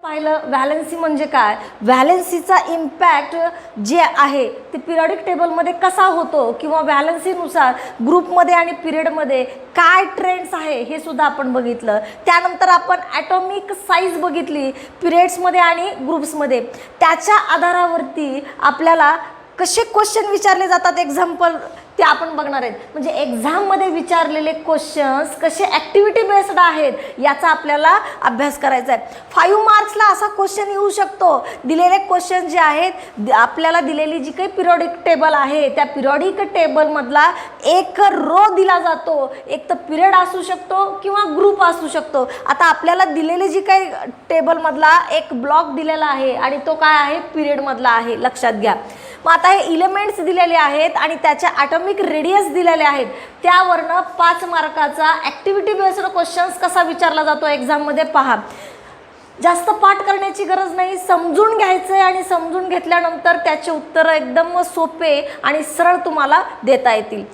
पाहिलं व्हॅलेन्सी म्हणजे काय, व्हॅलेन्सीचा इम्पॅक्ट जे आहे ते पिरियडिक टेबलमध्ये कसा होतो किंवा व्हॅलेन्सीनुसार ग्रुपमध्ये आणि पिरियडमध्ये काय ट्रेंड्स आहे हे सुद्धा आपण बघितलं. त्यानंतर आपण ॲटॉमिक साईज बघितली पिरियड्समध्ये आणि ग्रुप्समध्ये. त्याच्या आधारावरती आपल्याला कसे क्वेश्चन विचारले जातात एक्झाम्पल ते आपण बघणार आहेत. म्हणजे एक्झाममध्ये विचारलेले क्वेश्चन्स कसे ॲक्टिव्हिटी बेस्ड आहेत याचा आपल्याला अभ्यास करायचा आहे. 5 मार्क्सला असा क्वेश्चन येऊ शकतो. दिलेले क्वेश्चन जे आहेत आपल्याला दिलेली जी काही पिरियडिक टेबल आहे त्या पिरियडिक टेबलमधला एक रो दिला जातो. एक तर पिरियड असू शकतो किंवा ग्रुप असू शकतो. आता आपल्याला दिलेली जी काही टेबलमधला एक ब्लॉक दिलेला आहे आणि तो काय आहे पिरियडमधला आहे, लक्षात घ्या. मग आता हे इलेमेंट्स दिलेले आहेत आणि त्याच्या ॲटॉमिक रेडियस दिलेले आहेत. त्यावरनं 5 मार्काचा ॲक्टिव्हिटी बेस्ड क्वेश्चन्स कसा विचारला जातो एक्झाममध्ये पहा. जास्त पाठ करण्याची गरज नाही, समजून घ्यायचं आहे आणि समजून घेतल्यानंतर त्याचे उत्तरं एकदम सोपे आणि सरळ तुम्हाला देता येतील.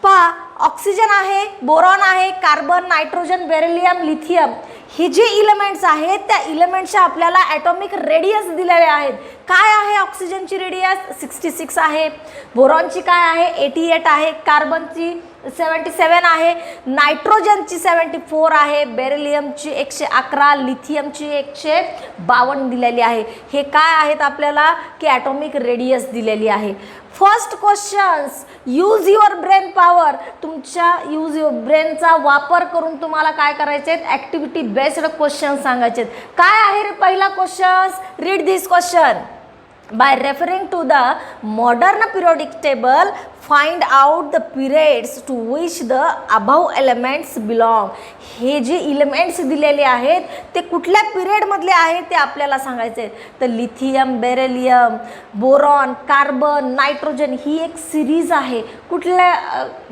पहा, ऑक्सिजन आहे, बोरॉन आहे, कार्बन, नायट्रोजन, बेरिलियम, लिथियम हे जे इलेमेंट्स आहेत त्या इलेमेंट्सच्या आपल्याला ॲटॉमिक रेडियस दिलेले आहेत. काय आहे ऑक्सिजनची रेडियस 66 आहे, बोरॉनची काय आहे 88 आहे, कार्बनची 77 आहे, नायट्रोजनची 74 आहे, बेरिलियमची 111, लिथियमची 152 दिलेली आहे. हे काय आहेत आपल्याला की ॲटॉमिक रेडियस दिलेली आहे. First questions, use your brain power. तुमच्या यूज युअर ब्रेनचा वापर करून तुम्हाला काय करायचे आहेत ॲक्टिव्हिटी बेस्ड क्वेश्चन सांगायचे आहेत. काय आहे रे पहिला questions, read this question. By referring to the modern periodic table, find out the periods to which the above elements belong. हे जे इलेमेंट्स दिलेले आहेत ते कुठल्या पिरियडमधले आहेत ते आपल्याला सांगायचे आहेत. तर lithium, beryllium, boron, carbon, nitrogen ही एक सिरीज आहे. कुठल्या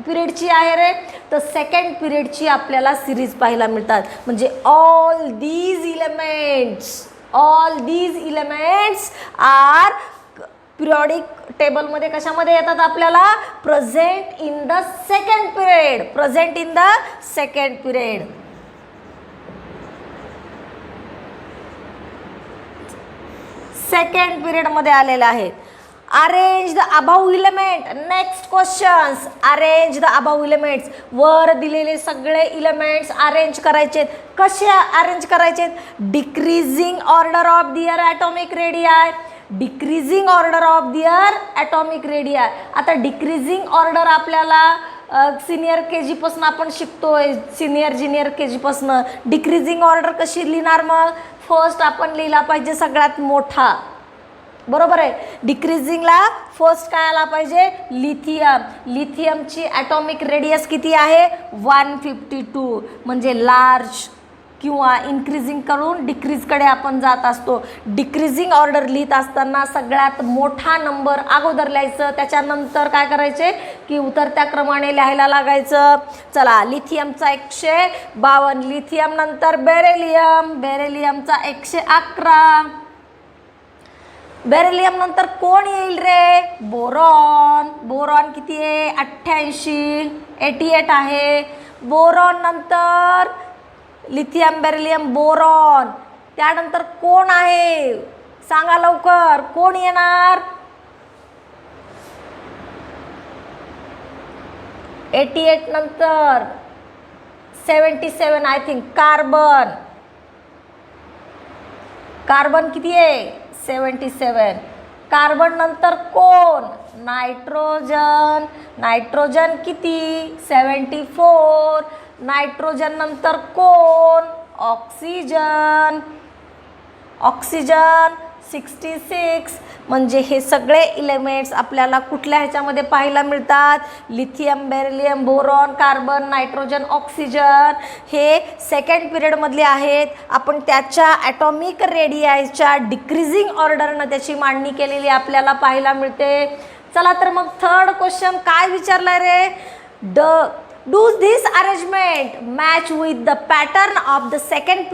पिरियडची आहे रे, तर सेकंड पिरियडची आपल्याला सिरीज पाहायला मिळतात. म्हणजे all these elements are periodic टेबलमध्ये कशामध्ये येतात आपल्याला present in the second period. Second पिरियडमध्ये आलेले आहेत. Arrange the above element. Next questions, arrange the above elements. वर दिलेले सगळे इलेमेंट्स अरेंज करायचे. कसे अरेंज करायचे, decreasing order of their atomic radii. Decreasing order of their atomic radii. आता डिक्रीजिंग ऑर्डर आपल्याला सिनियर के जीपासून आपण शिकतोय, सिनियर ज्युनियर के जीपासून. डिक्रीजिंग ऑर्डर कशी लिहिणार, मग फर्स्ट आपण लिहिला पाहिजे सगळ्यात मोठा, बरोबर आहे. डिक्रीजिंगला फर्स्ट काय आला पाहिजे लिथियम. लिथियमची ॲटॉमिक रेडियस किती आहे 152. म्हणजे लार्ज किंवा इन्क्रीजिंग करून डिक्रीजकडे आपण जात असतो. डिक्रीजिंग ऑर्डर लिहित असताना सगळ्यात मोठा नंबर अगोदर लिहायचं, त्याच्यानंतर काय करायचे की उतरत्या क्रमाने लिहायला लागायचं. चला, लिथियमचा 152, लिथियम नंतर बेरिलियमचा 111. बेरिलियम नंतर कोण येईल रे, बोरॉन किती आहे 88 आहे. बोरॉन नंतर लिथियम, बेरिलियम, बोरॉन. त्यानंतर कोण आहे सांगा लवकर, कोण येणार 88 नंतर 77 आय थिंक. कार्बन किती आहे 77. कार्बन नंतर कोण नायट्रोजन किती 74. नायट्रोजन नंतर कोण ऑक्सिजन 66. म्हणजे हे सगळे इलेमेंट्स आपल्याला कुठल्या ह्याच्यामध्ये पाहायला मिळतात, lithium, beryllium, boron, carbon, nitrogen, oxygen हे सेकंड पिरियडमधले आहेत. आपण त्याच्या ॲटॉमिक रेडियाच्या डिक्रीजिंग ऑर्डरनं त्याची मांडणी केलेली आपल्याला पाहायला मिळते. चला तर मग थर्ड क्वेश्चन काय विचारला रे, do this arrangement match with the pattern of the second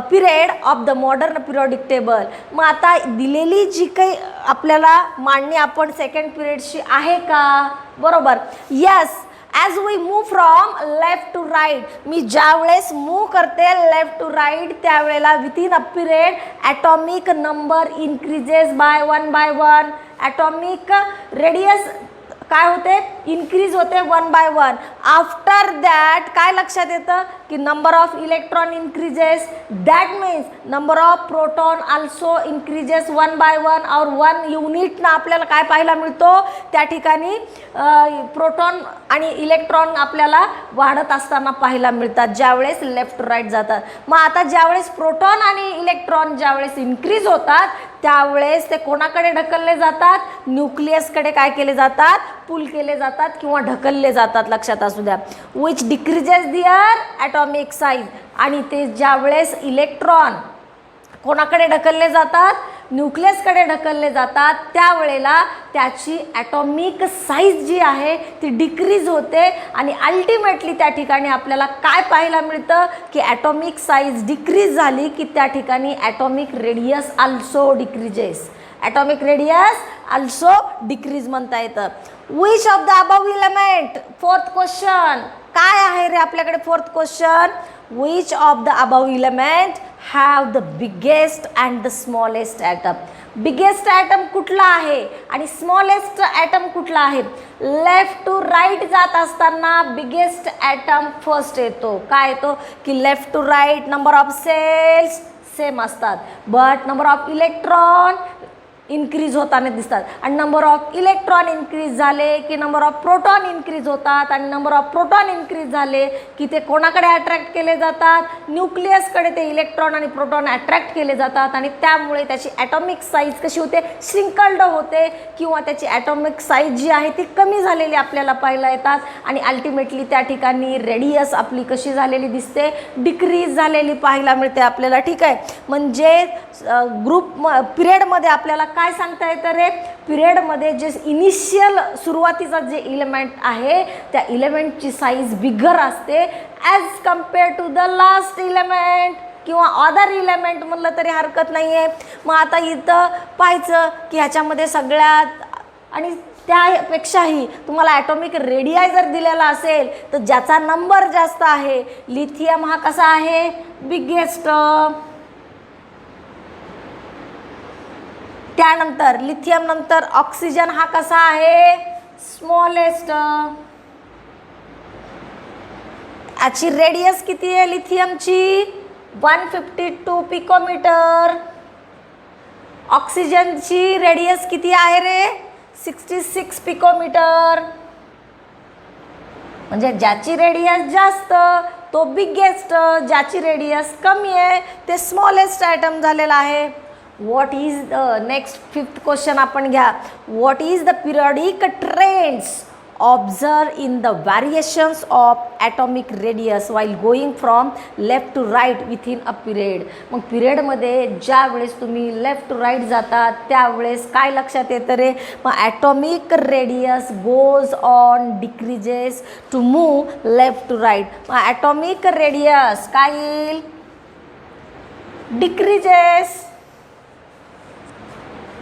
period of the modern periodic table. मग आता दिलेली जी काही आपल्याला मांडणी आपण सेकंड पिरियडची आहे का, बरोबर. Yes, as we move from left to right, मी ज्या वेळेस मूव करते लेफ्ट टू राईट त्यावेळेला within a period atomic number increases by 1 by 1. Atomic radius काय होते, इन्क्रीज होते 1 by 1. आफ्टर दॅट काय लक्षात येतं की number of electron increases, that means number of proton also increases 1 by 1 और 1 युनिटनं आपल्याला काय पाहायला मिळतो, त्या ठिकाणी प्रोटॉन आणि इलेक्ट्रॉन आपल्याला वाढत असताना पाहायला मिळतात ज्यावेळेस लेफ्ट टू राईट जातात. मग आता ज्यावेळेस प्रोटॉन आणि इलेक्ट्रॉन ज्यावेळेस इन्क्रीज होतात त्यावेळेस ते कोणाकडे ढकलले जातात, न्यूक्लियसकडे काय केले जातात, पुल केले जातात किंवा ढकलले जातात. लक्षात असू द्या. Which decreases their atomic size, आणि ते ज्यावेळेस इलेक्ट्रॉन कोणाकडे ढकलले जातात, न्यूक्लियसकडे ढकलले जातात त्यावेळेला त्याची ॲटॉमिक साईज जी आहे ती डिक्रीज होते आणि अल्टिमेटली त्या ठिकाणी आपल्याला काय पाहायला मिळतं की ॲटॉमिक साईज डिक्रीज झाली की त्या ठिकाणी atomic radius also decreases. Atomic radius also decrease म्हणता येतं. Which of the above element, fourth question काय आहे रे आपल्याकडे, fourth question, which of the above element have the biggest and the smallest atom. Biggest atom कुठला आहे आणि smallest item कुठला आहे. लेफ्ट टू राईट जात असताना बिगेस्ट ॲटम फर्स्ट येतो. काय येतो की left to right number of shells same असतात but number of electron increase होताना दिसतात आणि नंबर ऑफ इलेक्ट्रॉन इन्क्रीज झाले की नंबर ऑफ प्रोटॉन इन्क्रीज होतात आणि नंबर ऑफ प्रोटॉन इन्क्रीज झाले की ते कोणाकडे अट्रॅक्ट केले जातात, न्यूक्लियसकडे ते इलेक्ट्रॉन आणि प्रोटॉन अट्रॅक्ट केले जातात आणि त्यामुळे त्याची ॲटॉमिक साईज कशी होते, श्रिंकल्ड होते किंवा त्याची ॲटॉमिक साईज जी आहे ती कमी झालेली आपल्याला पाहायला येतात आणि अल्टिमेटली त्या ठिकाणी रेडियस आपली कशी झालेली दिसते, डिक्रीज झालेली पाहायला मिळते आपल्याला. ठीक आहे, म्हणजे ग्रुप पिरियडमध्ये आपल्याला काय सांगता येतं रे, पिरियडमध्ये जे इनिशियल सुरुवातीचा जे इलेमेंट आहे त्या इलेमेंटची साईज बिगर असते as compare to the last element किंवा अदर इलेमेंट म्हणलं तरी हरकत नाही आहे. मग आता इथं पाहायचं की ह्याच्यामध्ये सगळ्यात आणि त्यापेक्षाही तुम्हाला ॲटॉमिक रेडियाय जर दिलेला असेल तर ज्याचा नंबर जास्त आहे, लिथियम हा कसा आहे, बिगेस्ट. त्यानंतर लिथियम नंतर ऑक्सिजन हा कसा आहे, स्मॉलेस्ट. याची रेडियस किती आहे लिथियमची, 152 पिकोमीटर. ऑक्सिजनची रेडियस किती आहे रे, 66 पिकोमीटर. म्हणजे ज्याची रेडियस जास्त तो बिगेस्ट, ज्याची रेडियस कमी आहे ते स्मॉलेस्ट ॲटम झालेला आहे. What is the next fifth question आपण घ्या. What is the periodic trends observe in the variations of atomic radius while going from left to right within a period. मग पिरियडमध्ये ज्या वेळेस तुम्ही लेफ्ट टू राईट जाता त्यावेळेस काय लक्षात येतं रे, मग atomic radius goes on decreases to move left to right. मग ॲटॉमिक रेडियस काय येईल, decreases.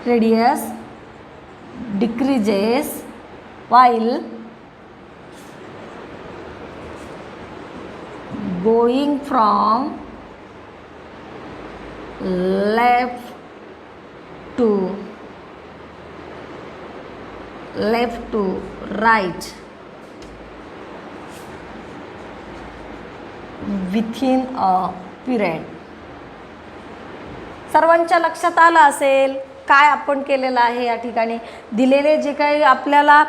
Radius decreases while going from left to right within a period. सर्वांच्या लक्षात आलं असेल काय आपण केलेलं आहे. या ठिकाणी दिलेले जे काही आपल्याला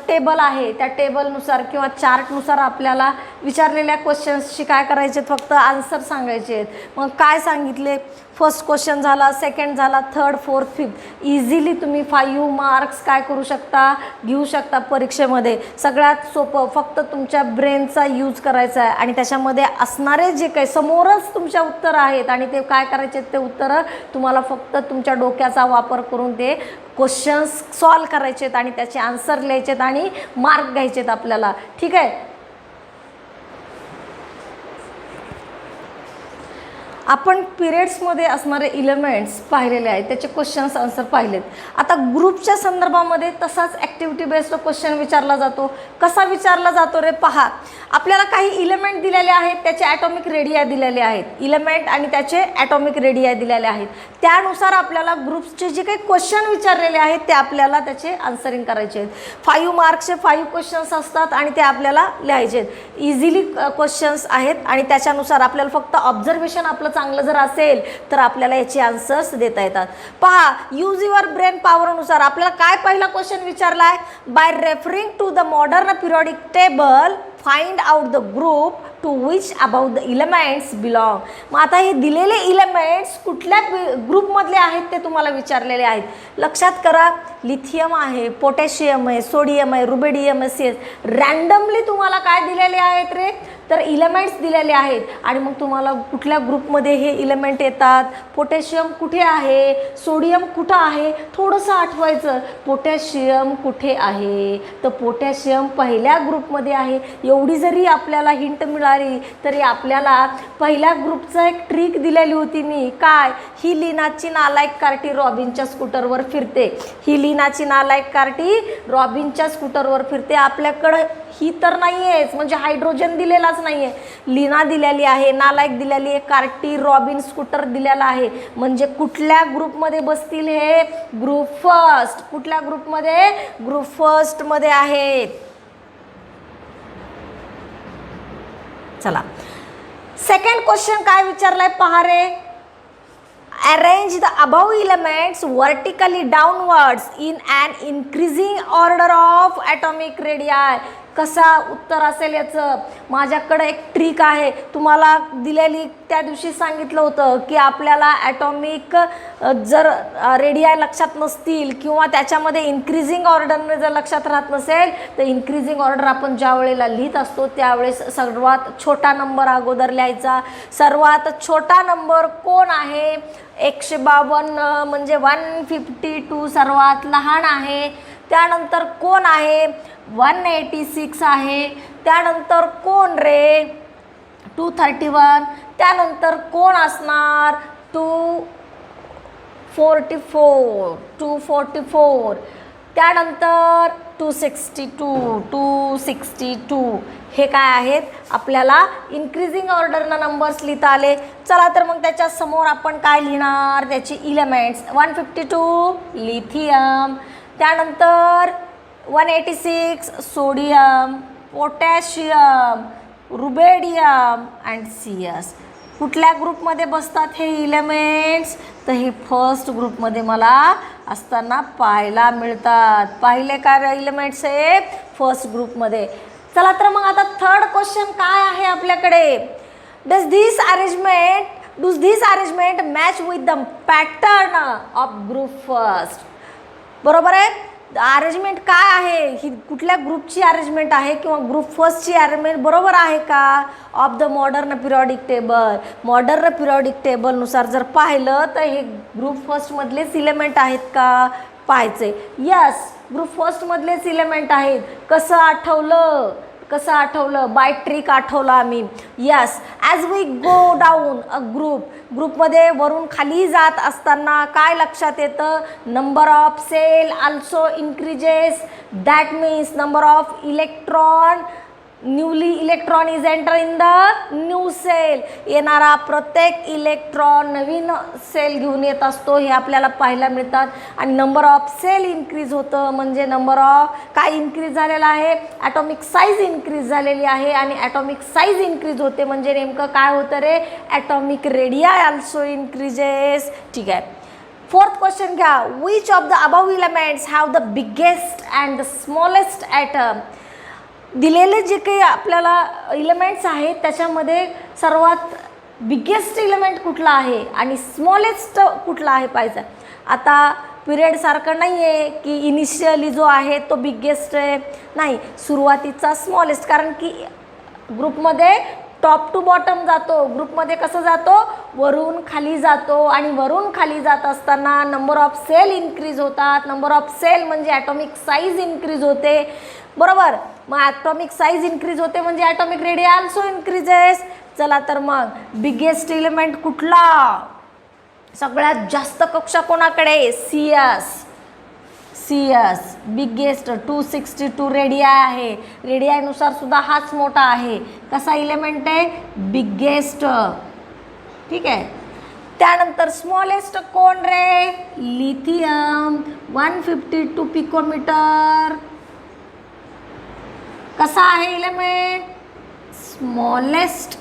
टेबल आहे त्या टेबलनुसार किंवा चार्टनुसार आपल्याला विचारलेल्या क्वेश्चन्सची काय करायचे, फक्त आन्सर सांगायचे आहेत. मग काय सांगितले, फर्स्ट क्वेश्चन झाला, सेकंड झाला, थर्ड, फोर्थ, फिफ्थ. इझिली तुम्ही 5 मार्क्स काय करू शकता, घेऊ शकता परीक्षेमध्ये. सगळ्यात सोपं, फक्त तुमच्या ब्रेनचा यूज करायचा आहे आणि त्याच्यामध्ये असणारे जे काही समोरच तुमच्या उत्तरं आहेत आणि ते काय करायचे ते उत्तरं तुम्हाला फक्त तुमच्या डोक्याचा वापर करून ते क्वेश्चन्स सॉल्व करायचे आहेत आणि त्याचे आन्सर लिहायचे आहेत आणि मार्क घ्यायचे आहेत आपल्याला. ठीक आहे. आपण पिरियड्समध्ये असणारे इलेमेंट्स पाहिलेले आहेत, त्याचे क्वेश्चन्स आन्सर पाहिलेत. आता ग्रुपच्या संदर्भामध्ये तसाच ॲक्टिव्हिटी बेस्ड क्वेश्चन विचारला जातो. कसा विचारला जातो रे? पहा, आपल्याला काही इलेमेंट दिलेले आहेत, त्याचे ॲटॉमिक रेडिया दिलेले आहेत. इलेमेंट आणि त्याचे ॲटॉमिक रेडिया दिलेले आहेत. त्यानुसार आपल्याला ग्रुप्सचे जे काही क्वेश्चन विचारलेले आहेत ते आपल्याला त्याचे आन्सरिंग करायचे आहेत. 5 मार्क्सचे 5 क्वेश्चन्स असतात आणि ते आपल्याला लिहायचे आहेत. इझिली क्वेश्चन्स आहेत आणि त्याच्यानुसार आपल्याला फक्त ऑब्झर्वेशन आपलं चांगलं जर असेल तर आपल्याला याचे आन्सर्स देता येतात. पहा, यूज युअर ब्रेन पॉवरनुसार आपल्याला काय पहिला क्वेश्चन विचारला आहे? By referring to the modern periodic table find out the group to which about the elements belong. मग आता हे दिलेले इलेमेंट्स कुठल्या ग्रुपमधले आहेत ते तुम्हाला विचारलेले आहेत. लक्षात करा, लिथियम आहे, पोटॅशियम आहे, सोडियम आहे, रुबेडियम आहे, CS. रँडमली तुम्हाला काय दिलेले आहेत रे? तर इलेमेंट्स दिलेले आहेत आणि मग तुम्हाला कुठल्या ग्रुपमध्ये हे इलेमेंट येतात. पोटॅशियम कुठे आहे, सोडियम कुठं आहे, थोडंसं आठवायचं. पोटॅशियम कुठे आहे? तर पोटॅशियम पहिल्या ग्रुपमध्ये आहे. एवढी जरी आपल्याला हिंट मिळाली तरी आपल्याला पहिल्या ग्रुपचा एक ट्रिक दिलेली होती मी. काय? ही लीनाची नालायक कार्टी रॉबिनच्या स्कूटरवर फिरते. ही लीनाची नालायक कार्टी रॉबिनच्या स्कूटरवर फिरते. आपल्याकडं ही तर नाही आहेच, म्हणजे हायड्रोजन दिलेलाच नाही आहे. लीना दिलेली आहे, नालायक दिलेली आहे, कार्टी, रॉबिन, स्कूटर दिलेला आहे. म्हणजे कुठल्या ग्रुपमध्ये बसतील हे? Group first. कुठल्या ग्रुपमध्ये? ग्रुप फर्स्टमध्ये आहेत. चला, सेकंड क्वेश्चन काय विचारलाय पहा रे. Arrange the above elements vertically downwards in an increasing order of atomic radii. कसा उत्तर असेल याचं? माझ्याकडे एक ट्रिक आहे, तुम्हाला दिलेली त्या दिवशी सांगितलं होतं की आपल्याला ॲटॉमिक जर रेडियाय लक्षात नसतील किंवा त्याच्यामध्ये इन्क्रीजिंग ऑर्डरने जर लक्षात राहत नसेल तर इन्क्रीजिंग ऑर्डर आपण ज्या वेळेला लिहित असतो त्यावेळेस सर्वात छोटा नंबर अगोदर लिहायचा. सर्वात छोटा नंबर कोण आहे? 152 म्हणजे 152 सर्वात लहान आहे. त्यानंतर कोण आहे? 186 आहे. त्यानंतर कोण रे? 231. त्यानंतर कोण असणार? 244. त्यानंतर 262. हे काय आहेत? आपल्याला इन्क्रीजिंग ऑर्डरनं नंबर्स लिहिता आले. चला तर मग त्याच्या समोर आपण काय लिहिणार? त्याची इलेमेंट्स. 152 लिथियम, त्यानंतर 186 sodium, potassium, rubidium and CS. कुठल्या ग्रुपमध्ये बसतात हे इलेमेंट्स? तर हे फर्स्ट ग्रुपमध्ये मला असताना पाहायला मिळतात. पाहिले का इलेमेंट्स हे फर्स्ट ग्रुपमध्ये. चला तर मग आता थर्ड क्वेश्चन काय आहे आपल्याकडे? Does this arrangement match with the pattern of group first. बरोबर आहे. अरेंजमेंट काय आहे? ही कुठल्या ग्रुपची अरेंजमेंट आहे किंवा ग्रुप फर्स्टची अरेंजमेंट बरोबर आहे का? Of the modern periodic table. Modern periodic टेबलनुसार जर पाहिलं तर हे ग्रुप फर्स्टमधलेच इलेमेंट आहेत का पाहायचे. यस, ग्रुप फर्स्टमधलेच इलेमेंट आहेत. कसं आठवलं? बाय ट्रिक आठवलं आम्ही. Yes, as we go down a ग्रुपमध्ये वरून खाली जात असताना काय लक्षात येतं? Number of cell also increases. That means number of newly electron is enter in the new cell. येणारा प्रत्येक इलेक्ट्रॉन नवीन सेल घेऊन येत असतो, हे आपल्याला पाहायला मिळतात. आणि नंबर ऑफ सेल इन्क्रीज होतं म्हणजे नंबर ऑफ काय इन्क्रीज झालेला आहे? ॲटॉमिक साईज इन्क्रीज झालेली आहे. आणि ॲटॉमिक साईज इन्क्रीज होते म्हणजे नेमकं काय होतं रे? Atomic radii also increases. ठीक आहे. फोर्थ क्वेश्चन घ्या. Which of the above elements have the biggest and the smallest atom. दिलेले जे काही आपल्याला इलेमेंट्स आहेत त्याच्यामध्ये सर्वात बिगेस्ट इलेमेंट कुठला आहे आणि स्मॉलेस्ट कुठला आहे पाहायचं. आता पिरियडसारखं नाही आहे की इनिशियली जो आहे तो बिगेस्ट आहे, नाही, सुरुवातीचा स्मॉलेस्ट. कारण की ग्रुपमध्ये टॉप टू बॉटम जातो. ग्रुपमध्ये कसं जातो? वरून खाली जातो. आणि वरून खाली जात असताना नंबर ऑफ सेल इन्क्रीज होतात. नंबर ऑफ सेल म्हणजे ॲटॉमिक साईज इन्क्रीज होते. बरोबर. मग ॲटॉमिक साईज इन्क्रीज होते म्हणजे ॲटॉमिक रेडियाय आल्सो इन्क्रीजेस. चला तर मग बिगेस्ट एलिमेंट कुठला, सगळ्यात जास्त कक्षा कोणाकडे, CS बिगेस्ट 262 रेडियाय आहे, रेडियानुसार सुद्धा हाच मोठा आहे. कसा एलिमेंट आहे, बिगेस्ट. ठीक आहे. त्यानंतर स्मॉलेस्ट कोण रे, लिथियम 152 पिकोमीटर. कसा आहे एलिमेंट, स्मॉलेस्ट.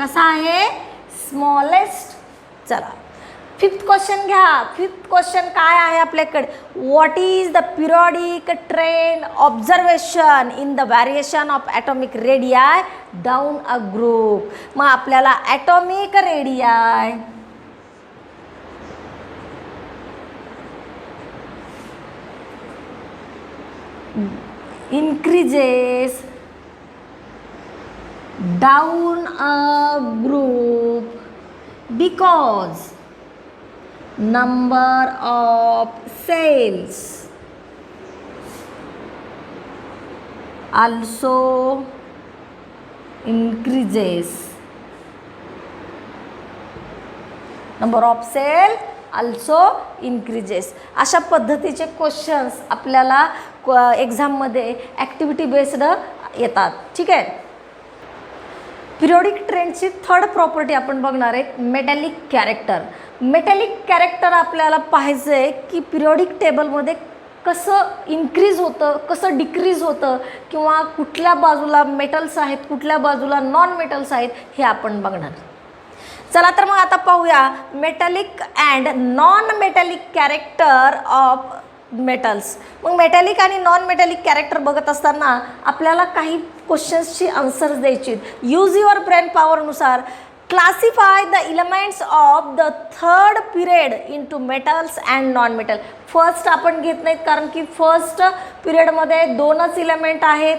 कसा आहे, स्मॉलेस्ट. चला फिफ्थ क्वेश्चन घ्या. फिफ्थ क्वेश्चन काय आहे आपल्याकडे, what is the periodic trend observation in the variation of atomic radii down a group. मग आपल्याला atomic radii increases down a group because number of cells also increases. number of cell also increases. अशा पद्धतीचे questions आपल्याला एक्झाममध्ये activity based येतात. ठीक आहे. Periodic ट्रेंडची third property आपण बघणार आहे, मेटॅलिक कॅरेक्टर. मेटॅलिक कॅरेक्टर आपल्याला पाहायचं आहे की पिरियॉडिक टेबलमध्ये कसं इन्क्रीज होतं, कसं डिक्रीज होतं, किंवा कुठल्या बाजूला मेटल्स आहेत, कुठल्या बाजूला नॉन मेटल्स आहेत, हे आपण बघणार. चला तर मग आता पाहूया metallic and non metallic character of metals. मग मेटॅलिक आणि नॉन मेटॅलिक कॅरेक्टर बघत असताना आपल्याला काही क्वेश्चन्सची आन्सर्स द्यायची. यूज युअर ब्रेन पॉवरनुसार classify the elements of the third period into metals and non metal. First आपण घेत नाहीत कारण की फर्स्ट पिरियडमध्ये 2च इलेमेंट आहेत.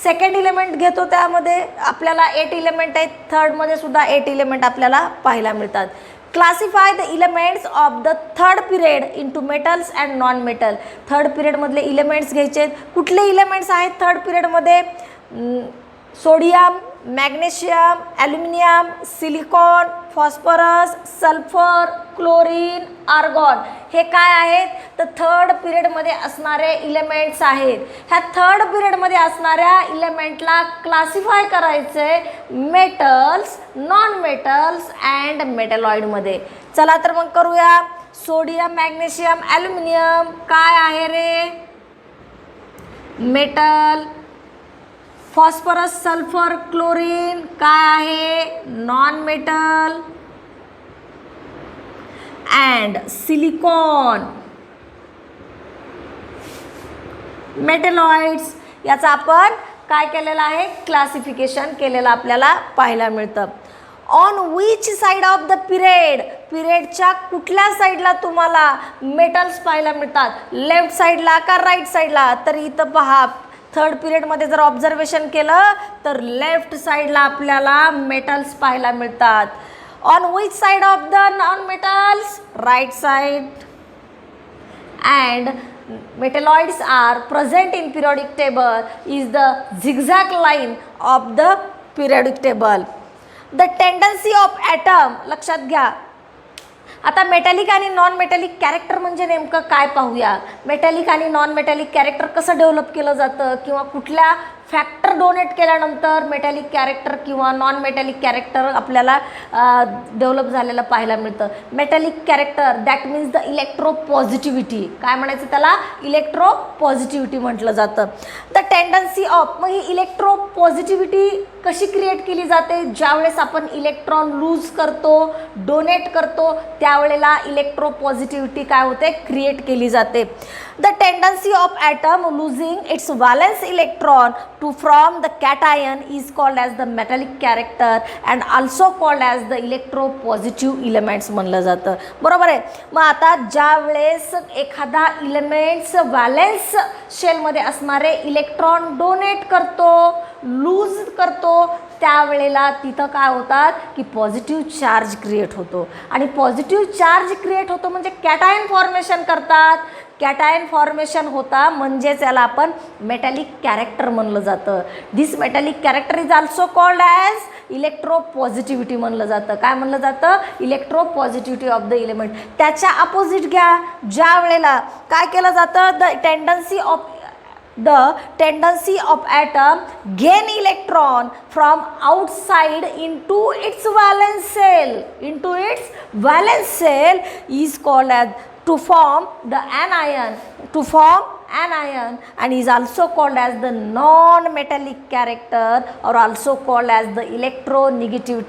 सेकंड इलेमेंट घेतो त्यामध्ये आपल्याला 8 इलेमेंट आहेत. थर्डमध्ये सुद्धा 8 इलेमेंट आपल्याला पाहायला मिळतात. Classify the elements of the third period into metals and non metal. Third पिरियडमधले इलेमेंट्स घ्यायचे आहेत. कुठले इलेमेंट्स आहेत थर्ड पिरियडमध्ये, sodium, magnesium, aluminium, silicon, phosphorus, sulphur, chlorine, argon. हे काय आहेत तर थर्ड पिरियडमध्ये असणारे इलेमेंट्स आहेत. ह्या थर्ड पिरियडमध्ये असणाऱ्या इलेमेंटला क्लासिफाय करायचे मेटल्स, नॉन मेटल्स अँड मेटलॉइडमध्ये. चला तर मग करूया. सोडियम, मॅग्नेशियम, ॲल्युमिनियम काय आहे रे, मेटल. फॉस्फरस, सल्फर, क्लोरीन काय आहे, non metal. And silicon, metalloids. याचा आपण काय केलेलं आहे, क्लासिफिकेशन केलेलं आपल्याला पाहायला मिळतं. On which side of the period, पिरियडच्या कुठल्या साईडला तुम्हाला मेटल्स पाहायला मिळतात, लेफ्ट साईडला का राईट साईडला. तर इथं पहा थर्ड पिरियडमध्ये जर ऑब्झर्वेशन केलं तर लेफ्ट साईडला आपल्याला मेटल्स पाहायला मिळतात. On which side of the non metals, right side. And metalloids are present in periodic table is the zigzag line of the periodic table. The tendency of atom, लक्षात घ्या. आता metallic आणि non metallic character म्हणजे नेमकं काय पाहूया. Metallic आणि non metallic character कसं डेव्हलप केलं जातं, किंवा कुठल्या फॅक्टर डोनेट केल्यानंतर मेटॅलिक कॅरेक्टर किंवा नॉन मेटॅलिक कॅरेक्टर आपल्याला डेव्हलप झालेलं पाहायला मिळतं. Metallic character that means the electro positivity. काय म्हणायचं त्याला, इलेक्ट्रो पॉझिटिव्हिटी म्हटलं जातं. द टेंडन्सी ऑफ, मग ही इलेक्ट्रो पॉझिटिव्हिटी कशी क्रिएट केली जाते, ज्यावेळेस आपण इलेक्ट्रॉन लूज करतो, डोनेट करतो, त्यावेळेला इलेक्ट्रो पॉझिटिव्हिटी काय होते, क्रिएट केली जाते. The tendency of atom losing its valence electron to form the cation is called as the metallic character and also called as the electropositive elements म्हणलं जातं. बरोबर आहे. मग आता ज्या वेळेस एखादा इलेमेंट्स व्हॅलेन्स शेलमध्ये असणारे इलेक्ट्रॉन डोनेट करतो, लूज करतो, त्यावेळेला तिथं काय होतात की पॉझिटिव्ह चार्ज क्रिएट होतो. आणि पॉझिटिव्ह चार्ज क्रिएट होतो म्हणजे कॅटायन फॉर्मेशन करतात. कॅटायन फॉर्मेशन होता, म्हणजेच याला आपण मेटॅलिक कॅरेक्टर म्हणलं जातं. This metallic character is also called as electropositivity म्हणलं जातं. काय म्हणलं जातं? Electropositivity of the element. त्याच्या अपोजिट घ्या, ज्या वेळेला काय केलं जातं, the tendency of atom gain electron from outside into its valence cell is called as to form the anion and is also called as the non-metallic character or also called as the electronegative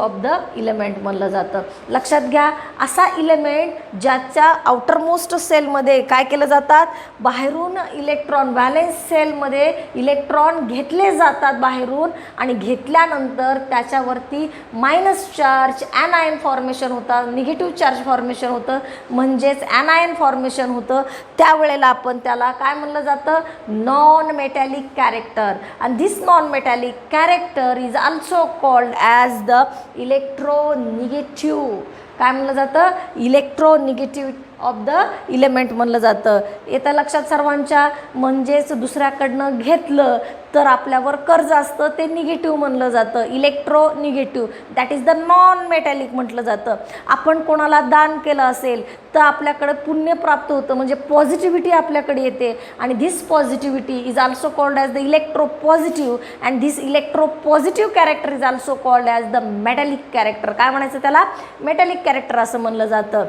of the element म्हणलं जातं. लक्षात घ्या, असा element ज्याच्या outermost सेलमध्ये काय केलं जातात, बाहेरून इलेक्ट्रॉन, व्हॅलेन्स सेलमध्ये इलेक्ट्रॉन घेतले जातात बाहेरून, आणि घेतल्यानंतर त्याच्यावरती मायनस चार्ज ॲनायन फॉर्मेशन होतं, निगेटिव्ह चार्ज फॉर्मेशन होतं, म्हणजेच ॲनायन फॉर्मेशन होतं. त्यावेळेला आपण त्याला काय म्हणलं जातं, नॉन मेटॅलिक कॅरेक्टर. आणि this non metallic character is also called as the electronegative. काय म्हणलं जातं, इलेक्ट्रोनिगेटिव्ह ऑफ द इलेमेंट म्हणलं जातं. येतं लक्षात सर्वांच्या. म्हणजेच दुसऱ्याकडनं घेतलं तर आपल्यावर कर्ज असतं, ते निगेटिव्ह म्हणलं जातं, electronegative. That is the non metallic म्हटलं जातं. आपण कोणाला दान केलं असेल तर आपल्याकडे पुण्य प्राप्त होतं, म्हणजे पॉझिटिव्हिटी आपल्याकडे येते. आणि this positivity is also called as the electropositive and this electropositive character is also called as the metallic character. काय म्हणायचं त्याला, मेटॅलिक कॅरेक्टर असं म्हणलं जातं.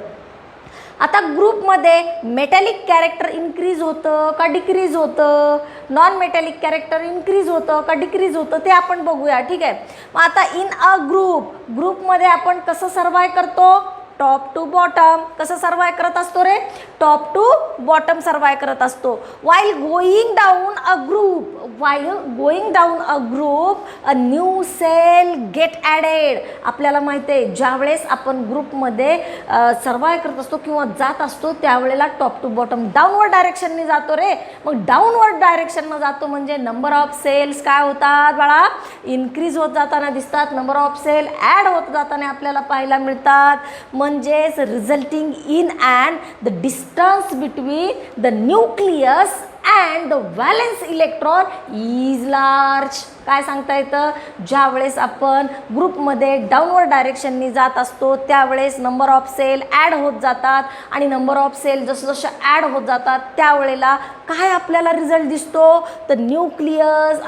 आता ग्रुपमध्ये मेटॅलिक कॅरेक्टर इन्क्रीज होतं का डिक्रीज होतं, नॉन मेटॅलिक कॅरेक्टर इन्क्रीज होतं का डिक्रीज होतं, ते आपण बघूया. ठीक आहे. मग आता इन अ ग्रुपमध्ये आपण कसं सर्वाइव्ह करतो, टॉप टू बॉटम. कसं सर्वाइव्ह करत असतो रे, टॉप टू बॉटम सर्वाइव्ह करत असतो. while going down a group a new cell get added. आपल्याला माहिती आहे, ज्यावेळेस आपण ग्रुपमध्ये सर्वाइव्ह करत असतो किंवा जात असतो त्यावेळेला टॉप टू बॉटम डाऊनवर्ड डायरेक्शनने जातो रे. मग डाऊनवर्ड डायरेक्शननं जातो म्हणजे नंबर ऑफ सेल्स काय होतात बाळा, इन्क्रीज होत जाताना दिसतात. नंबर ऑफ सेल ॲड होत जाताना आपल्याला पाहायला मिळतात. म्हणजेच resulting in and the distance between the nucleus and the valence electron is large. काय सांगता येतं, ज्यावेळेस आपण ग्रुपमध्ये डाऊनवर्ड डायरेक्शननी जात असतो त्यावेळेस नंबर ऑफ सेल ॲड होत जातात, आणि नंबर ऑफ सेल जसं जसं ॲड होत जातात त्यावेळेला काय आपल्याला रिझल्ट दिसतो, तर nucleus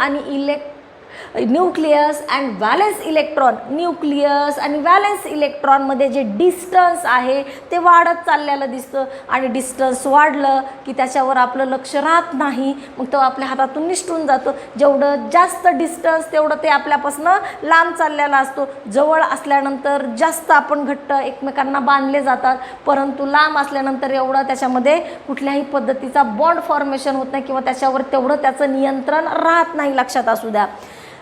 and valence electron, nucleus आणि व्हॅलेन्स इलेक्ट्रॉनमध्ये जे डिस्टन्स आहे ते वाढत चाललेलं दिसतं. आणि डिस्टन्स वाढलं की त्याच्यावर आपलं लक्ष राहत नाही, मग तो आपल्या हातातून निसटून जातो. जेवढं जास्त डिस्टन्स तेवढं ते आपल्यापासून लांब चाललेला असतो. जवळ असल्यानंतर जास्त आपण घट्ट एकमेकांना बांधले जातात, परंतु लांब असल्यानंतर एवढं त्याच्यामध्ये कुठल्याही पद्धतीचा बॉन्ड फॉर्मेशन होत नाही किंवा त्याच्यावर तेवढं त्याचं नियंत्रण राहत नाही. लक्षात असू द्या.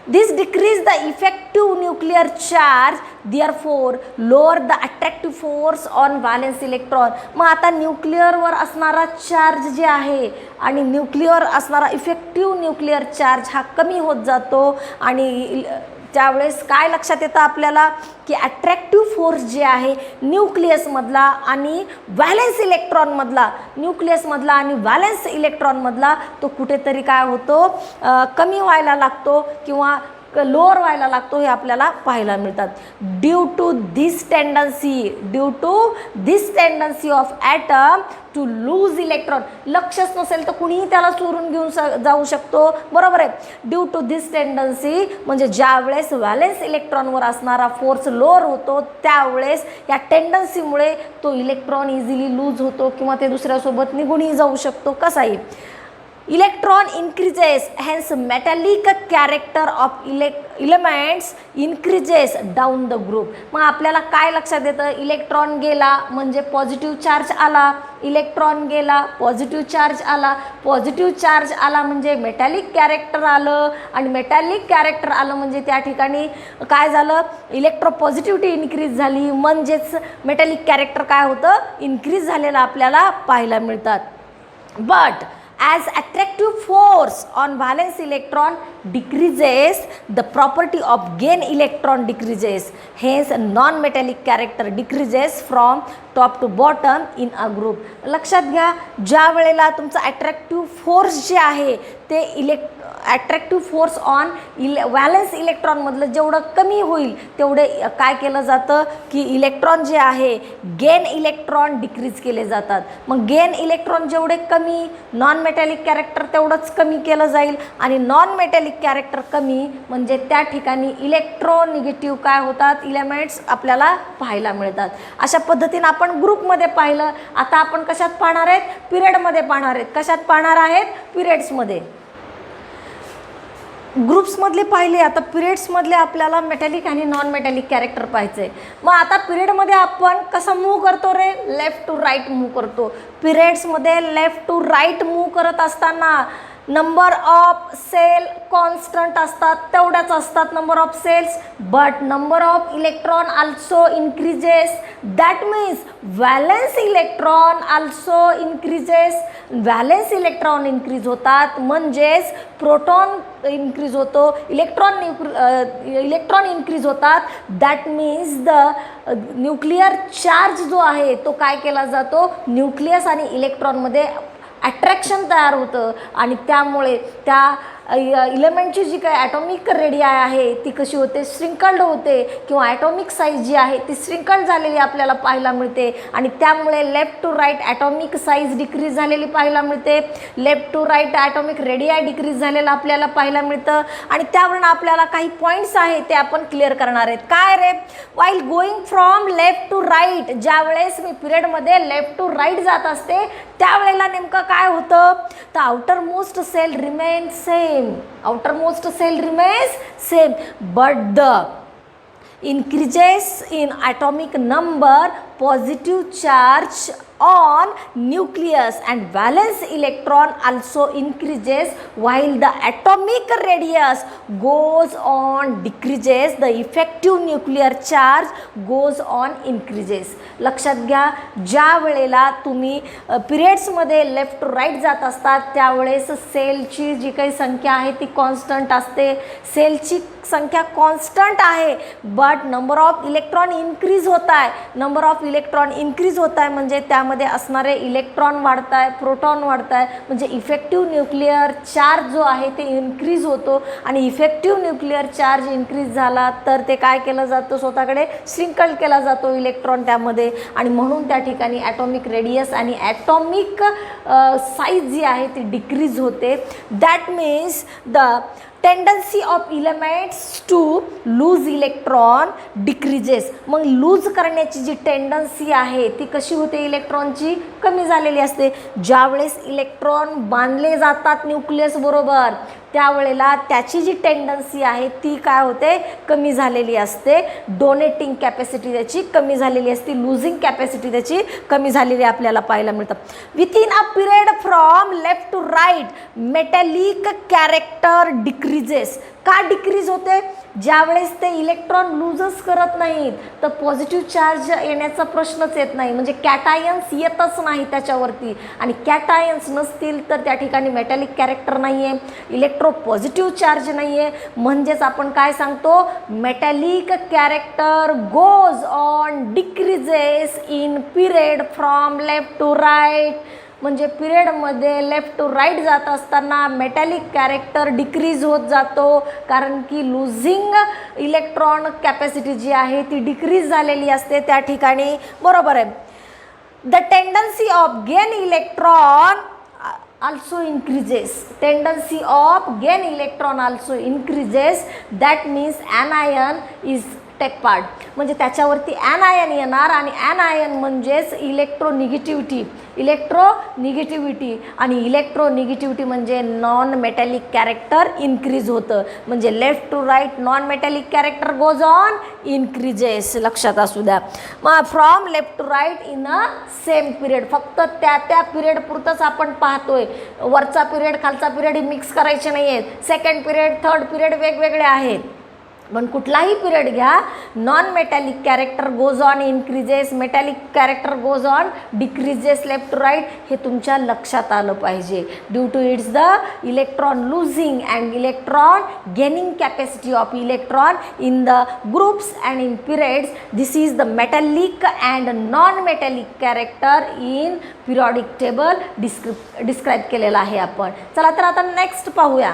This decrease the effective nuclear charge, therefore lower the attractive force on valence electron. मग आता न्यूक्लिअरवर असणारा चार्ज जे आहे आणि न्यूक्लिअर असणारा इफेक्टिव्ह न्यूक्लिअर चार्ज हा कमी होत जातो. आणि त्यावेळेस काय लक्षात येतं आपल्याला की अट्रॅक्टिव्ह फोर्स जे आहे न्यूक्लियसमधला आणि व्हॅलेन्स इलेक्ट्रॉनमधला, न्यूक्लियसमधला आणि व्हॅलेन्स इलेक्ट्रॉनमधला तो कुठेतरी काय होतो, कमी व्हायला लागतो किंवा लोअर व्हायला लागतो, हे आपल्याला पाहायला मिळतात. Due to this tendency of atom to lose electron. लक्षच नसेल तर कुणीही त्याला चोरून घेऊन जाऊ शकतो, बरोबर आहे. ड्यू टू धिस टेंडन्सी म्हणजे ज्यावेळेस व्हॅलेन्स इलेक्ट्रॉनवर असणारा फोर्स लोअर होतो त्यावेळेस या टेंडन्सीमुळे तो इलेक्ट्रॉन इझिली लूज होतो किंवा ते दुसऱ्यासोबत निघूनही जाऊ शकतो. कसाही electron increases, hence metallic character of elements increases down the group. मग आपल्याला काय लक्षात येतं, इलेक्ट्रॉन गेला म्हणजे पॉझिटिव्ह चार्ज आला, इलेक्ट्रॉन गेला पॉझिटिव्ह चार्ज आला, पॉझिटिव्ह चार्ज आला म्हणजे मेटॅलिक कॅरेक्टर आलं, आणि मेटॅलिक कॅरेक्टर आलं म्हणजे त्या ठिकाणी काय झालं, इलेक्ट्रोपॉझिटिव्हिटी इन्क्रीज झाली, म्हणजेच मेटॅलिक कॅरेक्टर काय होतं, इन्क्रीज झालेलं आपल्याला पाहायला मिळतात. But as attractive force on valence electron decreases, the property of gain electron decreases. Hence non-metallic character decreases from top to bottom in a group. लक्षात घ्या, ज्या वेळेला तुमचा अट्रॅक्टिव्ह फोर्स जे आहे ते अट्रॅक्टिव्ह फोर्स ऑन व्हॅलन्स इलेक्ट्रॉनमधलं जेवढं कमी होईल तेवढे काय केलं जातं की इलेक्ट्रॉन जे आहे गेन इलेक्ट्रॉन डिक्रीज केले जातात. मग गेन इलेक्ट्रॉन जेवढे कमी, नॉन मेटॅलिक कॅरेक्टर तेवढंच कमी केलं जाईल आणि नॉन मेटॅलिक कॅरेक्टर कमी म्हणजे त्या ठिकाणी इलेक्ट्रोनिगेटिव्ह काय होतात, इलेमेंट्स आपल्याला पाहायला मिळतात. अशा पद्धतीने आपण ग्रुपमध्ये पाहिलं. आता आपण कशात पाहणार आहेत, पिरियडमध्ये पाहणार आहेत. कशात पाहणार आहेत, पिरियड्समध्ये. ग्रुप्समधले पाहिले, आता पिरियड्समधले आपल्याला मेटॅलिक आणि नॉन मेटॅलिक कॅरेक्टर पाहायचं आहे. मग आता पिरियडमध्ये आपण कसं मूव्ह करतो रे, लेफ्ट टू राईट मूव्ह करतो. पिरियड्समध्ये लेफ्ट टू राईट मूव्ह करत असताना नंबर ऑफ सेल कॉन्स्टंट असतात, तेवढ्याच असतात number of cells, but number of electron also increases. That means valence electron also increases. Valence electron increase होतात म्हणजेच प्रोटॉन इन्क्रीज होतो, इलेक्ट्रॉन इन्क्रीज होतात. That means the nuclear charge जो आहे तो काय केला जातो, न्यूक्लियस आणि इलेक्ट्रॉनमध्ये अट्रॅक्शन तयार होतं आणि त्यामुळे त्या इलेमेंटची जी काही ॲटॉमिक रेडियाय आहे ती कशी होते, श्रिंकल्ड होते किंवा ॲटॉमिक साईज जी आहे ती श्रिंकल्ड झालेली आपल्याला पाहायला मिळते आणि त्यामुळे left to right atomic size decrease झालेली पाहायला मिळते. Left to right atomic radii decrease झालेलं आपल्याला पाहायला मिळतं आणि त्यावरून आपल्याला काही पॉईंट्स आहेत ते आपण क्लिअर करणार आहेत. काय रे, while going from left to right, ज्या वेळेस मी पिरियडमध्ये लेफ्ट टू राईट जात असते त्यावेळेला नेमकं काय होतं, तर outermost cell remain same. Outermost cell remains same, but the increases in atomic number, positive charge on nucleus and valence electron also increases while the atomic radius goes on decreases, the effective nuclear charge goes on increases. लक्षात घ्या, ज्या वेळेला तुम्ही पिरियड्समध्ये left to right जात असतात त्यावेळेस सेलची जी काही संख्या आहे ती कॉन्स्टंट असते. सेलची संख्या कॉन्स्टंट आहे but number of electron increase होत आहे. नंबर ऑफ इलेक्ट्रॉन इन्क्रीज होत आहे म्हणजे त्यामध्ये असणारे इलेक्ट्रॉन वाढत आहे, प्रोटॉन वाढत आहे म्हणजे इफेक्टिव्ह न्यूक्लिअर चार्ज जो आहे ते इन्क्रीज होतो आणि इफेक्टिव्ह न्यूक्लिअर चार्ज इन्क्रीज झाला तर ते काय केलं जातं, स्वतःकडे श्रिंकल केला जातो इलेक्ट्रॉन त्यामध्ये आणि म्हणून त्या ठिकाणी ॲटॉमिक रेडियस आणि ॲटॉमिक साईज जी आहे ती डिक्रीज होते. That means the tendency of elements to lose electron decreases. मग लूज करण्याची जी टेंडन्सी आहे ती कशी होते, इलेक्ट्रॉनची कमी झालेली असते. ज्यावेळेस इलेक्ट्रॉन बांधले जातात न्यूक्लियस बरोबर त्यावेळेला त्याची जी टेंडन्सी आहे ती काय होते, कमी झालेली असते. डोनेटिंग कॅपॅसिटी त्याची कमी झालेली असते, लूजिंग कॅपॅसिटी त्याची कमी झालेली आपल्याला पाहायला मिळतं. Within a period from left to right metallic character decreases. का डिक्रीज होते, ज्यावेळेस ते इलेक्ट्रॉन लूजच करत नाहीत तर पॉझिटिव्ह चार्ज येण्याचा प्रश्नच येत नाही म्हणजे कॅटायन्स येतच नाही त्याच्यावरती आणि कॅटायन्स नसतील तर त्या ठिकाणी मेटॅलिक कॅरेक्टर नाही आहे, इलेक्ट्रो पॉझिटिव्ह चार्ज नाही आहे. म्हणजेच आपण काय सांगतो, metallic character goes on decreases in period from left to right. म्हणजे पिरियडमध्ये लेफ्ट टू राईट जात असताना मेटॅलिक कॅरेक्टर डिक्रीज होत जातो कारण की लूझिंग इलेक्ट्रॉन कॅपॅसिटी जी आहे ती डिक्रीज झालेली असते त्या ठिकाणी. बरोबर आहे. The tendency of gain electron also increases. Tendency of gain electron also increases. That means anion is take part म्हणजे त्याच्यावरती ॲनायन येणार आणि ॲनायन म्हणजेच इलेक्ट्रोनिगेटिव्हिटी आणि इलेक्ट्रोनिगेटिव्हिटी म्हणजे नॉन मेटॅलिक कॅरेक्टर इन्क्रीज होतं म्हणजे left to right non metallic character goes on increases. लक्षात असू द्या. मग from left to right in a same period, फक्त त्या पिरियड पुरतंच आपण पाहतोय. वरचा पिरियड खालचा पिरियड ही मिक्स करायचे नाही आहेत. सेकंड पिरियड थर्ड पिरियड वेगवेगळे आहेत. पण कुठलाही पिरियड घ्या, non metallic character goes on increases, metallic character goes on decreases left to right, हे तुमच्या लक्षात आलं पाहिजे. Due to its the electron losing and electron gaining capacity of electron in the groups and in periods. This is the metallic and non metallic character in periodic table describe केलेलं आहे आपण. चला तर आता नेक्स्ट पाहूया.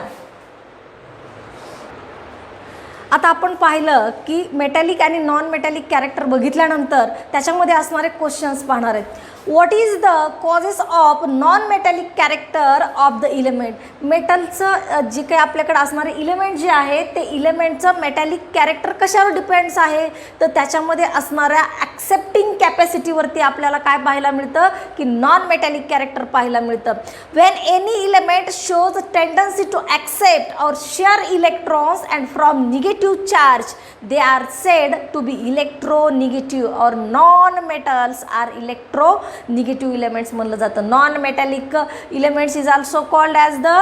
आता आपण पाहिलं की मेटॅलिक आणि नॉन मेटॅलिक कॅरेक्टर बघितल्यानंतर त्याच्यामध्ये असणारे क्वेश्चन्स पाहणार आहेत. What is the causes of non metallic character of the element. मेटलचं जे काही आपल्याकडे असणारे इलेमेंट जे आहे ते इलेमेंटचं मेटॅलिक कॅरेक्टर कशावर डिपेंड्स आहे, तर त्याच्यामध्ये असणाऱ्या ॲक्सेप्टिंग कॅपॅसिटीवरती आपल्याला काय पाहायला मिळतं की नॉन मेटॅलिक कॅरेक्टर पाहायला मिळतं. When any element shows tendency to accept और share electrons and from negative charge they are said to be electronegative और non metals are electronegative elements म्हणलं जातं. Non metallic elements is also called as the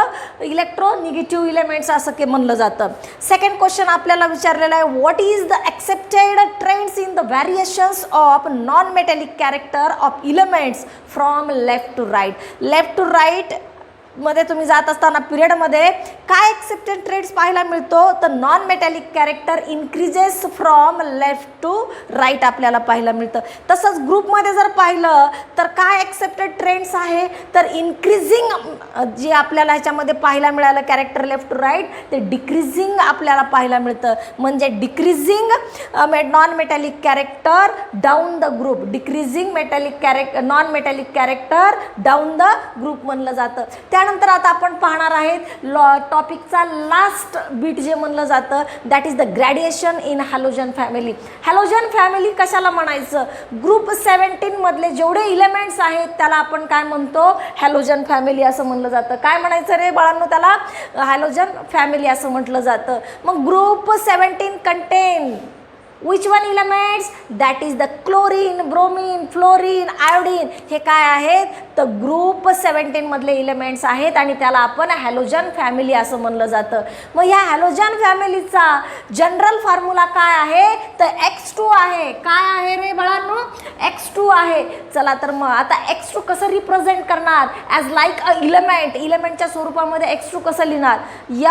electronegative elements असं के म्हणलं जातं. Second question आपल्याला विचारलेला आहे. What is the accepted trends in the variations of non metallic character of elements from left to right. Left to right मध्ये तुम्ही जात असताना पिरियडमध्ये काय एक्सेप्टेड ट्रेड्स पाहायला मिळतो, तर non metallic character increases from left to right आपल्याला पाहायला मिळतं. तसंच ग्रुपमध्ये जर पाहिलं तर काय एक्सेप्टेड ट्रेंड्स आहे, तर इन्क्रीजिंग जे आपल्याला ह्याच्यामध्ये पाहायला मिळालं कॅरेक्टर लेफ्ट टू राईट ते डिक्रीजिंग आपल्याला पाहायला मिळतं. म्हणजे decreasing non metallic character down the group, decreasing metallic non metallic character down the group म्हणलं जातं. त्यानंतर आता आपण पाहणार आहेत टॉपिकचा लास्ट बीट जे म्हणलं जातं that is the gradation in halogen family. Halogen family कशाला म्हणायचं, ग्रुप 17 मधले जेवढे इलेमेंट्स आहेत त्याला आपण काय म्हणतो, हॅलोजन फॅमिली असं म्हणलं जातं. काय म्हणायचं रे बाळांनो, त्याला हॅलोजन फॅमिली असं म्हटलं जातं. मग group 17 content which one elements, that is the chlorine, bromine, fluorine, iodine. हे काय आहेत तर ग्रुप 17 मधले इलेमेंट्स आहेत आणि त्याला आपण हॅलोजन फॅमिली असं म्हणलं जातं. मग ह्या हॅलोजन फॅमिलीचा जनरल फॉर्म्युला काय आहे तर X2 आहे. काय आहे रे बाळांनो, X2 आहे. चला तर मग आता X2 कसं रिप्रेझेंट करणार, ॲज लाईक अ इलेमेंट, इलेमेंटच्या स्वरूपामध्ये X2 कसं लिहिणार,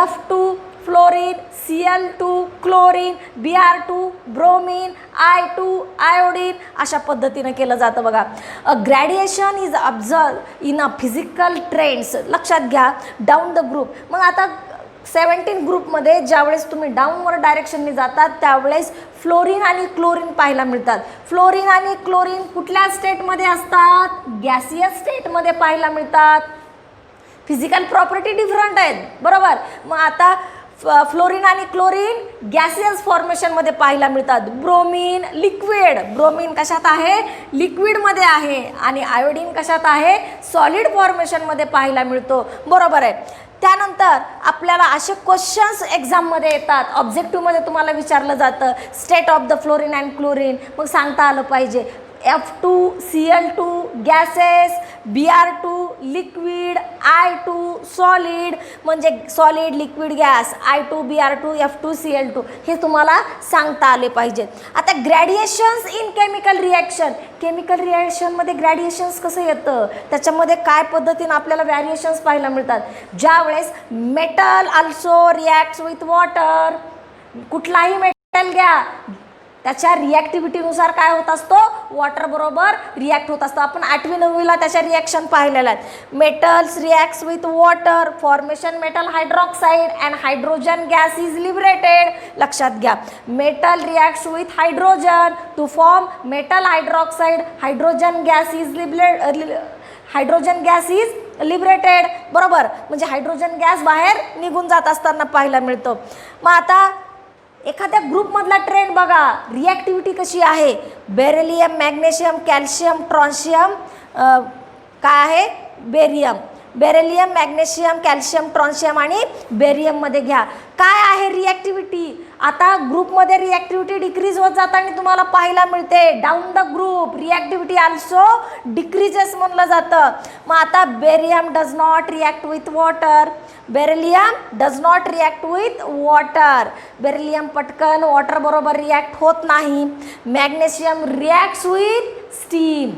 F2 fluorine, Cl2 chlorine, Br2 bromine, I2 iodine, अशा पद्धतीनं केलं जातं बघा. Gradation is observe in a physical trends. लक्षात घ्या डाऊन द ग्रुप. मग आता 17 ग्रुपमध्ये ज्यावेळेस तुम्ही डाऊनवर डायरेक्शनने जातात त्यावेळेस फ्लोरीन आणि क्लोरीन पाहायला मिळतात. फ्लोरीन आणि क्लोरीन कुठल्या स्टेटमध्ये असतात, गॅसियस स्टेटमध्ये पाहायला मिळतात. फिजिकल प्रॉपर्टी डिफरंट आहेत बरोबर. मग आता फ्लोरीन आणि क्लोरीन गॅसियस फॉर्मेशनमध्ये पाहायला मिळतात. ब्रोमीन लिक्विड, ब्रोमीन कशात आहे, लिक्विडमध्ये आहे. आणि आयोडीन कशात आहे, सॉलिड फॉर्मेशनमध्ये पाहायला मिळतो बरोबर आहे. त्यानंतर आपल्याला असे क्वेश्चन्स एक्झाममध्ये येतात, ऑब्जेक्टिव्हमध्ये तुम्हाला विचारलं जातं state of the fluorine and chlorine. मग सांगता आलं पाहिजे F2 Cl2 gases, Br2 liquid, I2 solid, म्हणजे solid liquid gas, I2 Br2 F2 Cl2 हे तुम्हाला सांगता आले पाहिजेत. आता ग्रॅडिएशन्स इन केमिकल रिॲक्शन, केमिकल रिॲक्शनमध्ये ग्रॅडिएशन्स कसं येतं, त्याच्यामध्ये काय पद्धतीनं आपल्याला व्हॅरिएशन्स पाहायला मिळतात. ज्यावेळेस metal also reacts with water, कुठलाही मेटल घ्या त्याच्या रिॲक्टिव्हिटीनुसार काय होत असतो, वॉटर बरोबर रिॲक्ट होत असतो. आपण 8वी 9वीला त्याच्या रिॲक्शन पाहिलेल्या आहेत. Metals reacts with water, formation metal hydroxide and hydrogen gas is liberated. लक्षात घ्या metal reacts with hydrogen two form metal hydroxide, hydrogen gas is liberated बरोबर. म्हणजे हायड्रोजन गॅस बाहेर निघून जात असताना पाहायला मिळतो. मग आता एखाद्या ग्रुपमधला ट्रेंड बघा, रिॲक्टिव्हिटी कशी आहे. बेरिलियम, मॅग्नेशियम, कॅल्शियम, ट्रॉन्शियम, काय आहे barium. Beryllium, magnesium, calcium, strontium आणि बेरियममध्ये घ्या. काय आहे रिॲक्टिव्हिटी? आता ग्रुपमध्ये रिॲक्टिव्हिटी डिक्रीज होत जाताना तुम्हाला पाहायला मिळते. Down the group reactivity also decreases म्हणलं जातं. मग आता barium does not react with water. Beryllium does not react with water. Beryllium पटकन वॉटर बरोबर रिॲक्ट होत नाही. Magnesium reacts with steam.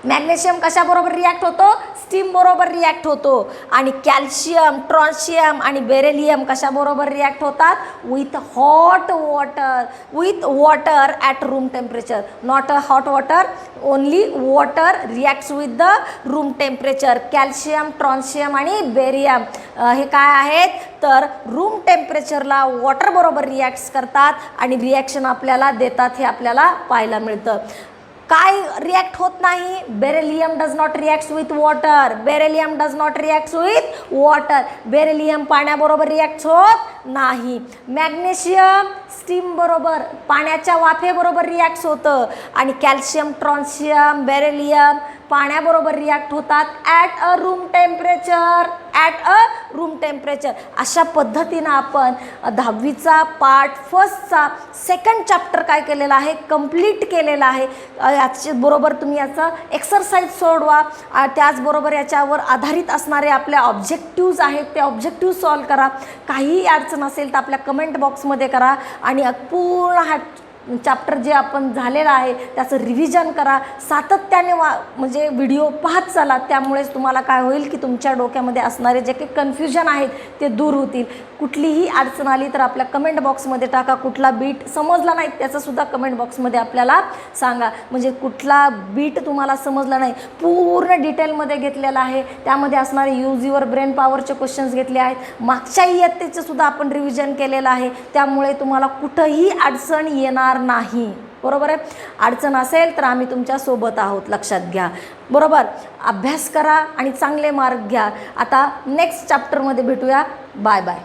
Magnesium कशाबरोबर रिॲक्ट होतो? स्टीम बरोबर रिॲक्ट होतो. आणि कॅल्शियम, ट्रॉन्शियम आणि बेरिलियम कशाबरोबर रिॲक्ट होतात? With hot water. With water at room temperature. Not a hot water, only water reacts with the room temperature. Calcium, strontium आणि barium हे काय आहेत? तर रूम टेम्परेचरला वॉटर बरोबर रिॲक्ट्स करतात आणि रिॲक्शन आपल्याला देतात, हे आपल्याला पाहायला मिळतं. काय रिॲक्ट होत नाही? Beryllium does not react with water. Beryllium does not react with water. Beryllium पाण्याबरोबर रिॲक्ट होत नाही. मॅग्नेशियम स्टीम बरोबर, पाण्याच्या वाफेबरोबर रिॲक्ट होतं. आणि कॅल्शियम, ट्रॉन्शियम, बेरिलियम पाण्याबरोबर रिॲक्ट होतात at a room temperature. At a room temperature. अशा पद्धतीनं आपण 10वीचा पार्ट फर्स्टचा सेकंड चॅप्टर काय केलेला आहे? कंप्लीट केलेला आहे. याच्याबरोबर तुम्ही याचा एक्सरसाइज सोडवा. त्याचबरोबर याच्यावर आधारित असणारे आपले ऑब्जेक्टिव्ज आहेत ते ऑब्जेक्टिव्ह सॉल्व करा. काहीही अडचण असेल तर आपल्या कमेंट बॉक्समध्ये करा आणि पूर्ण हा चॅप्टर जे आपण झालेलं आहे त्याचं रिव्हिजन करा. सातत्याने म्हणजे व्हिडिओ पाहत चला. त्यामुळेच तुम्हाला काय होईल की तुमच्या डोक्यामध्ये असणारे जे काही कन्फ्युजन आहेत ते दूर होतील. कुठलीही अडचण आली तर आपल्या कमेंट बॉक्समध्ये टाका. कुठला बीट समजला नाही त्याचंसुद्धा कमेंट बॉक्समध्ये आपल्याला सांगा. म्हणजे कुठला बीट तुम्हाला समजला नाही पूर्ण डिटेलमध्ये घेतलेला आहे. त्यामध्ये असणारे यूज युअर ब्रेन पॉवरचे क्वेश्चन्स घेतले आहेत. मागच्या इयत्तेचं सुद्धा आपण रिव्हिजन केलेलं आहे. त्यामुळे तुम्हाला कुठंही अडचण येणार नाही. बरोबर आहे? अडचण असेल तर आम्ही तुमच्या सोबत आहोत, लक्षात घ्या. बरोबर? अभ्यास करा आणि चांगले मार्क घ्या. आता नेक्स्ट चॅप्टरमध्ये भेटूया. Bye bye.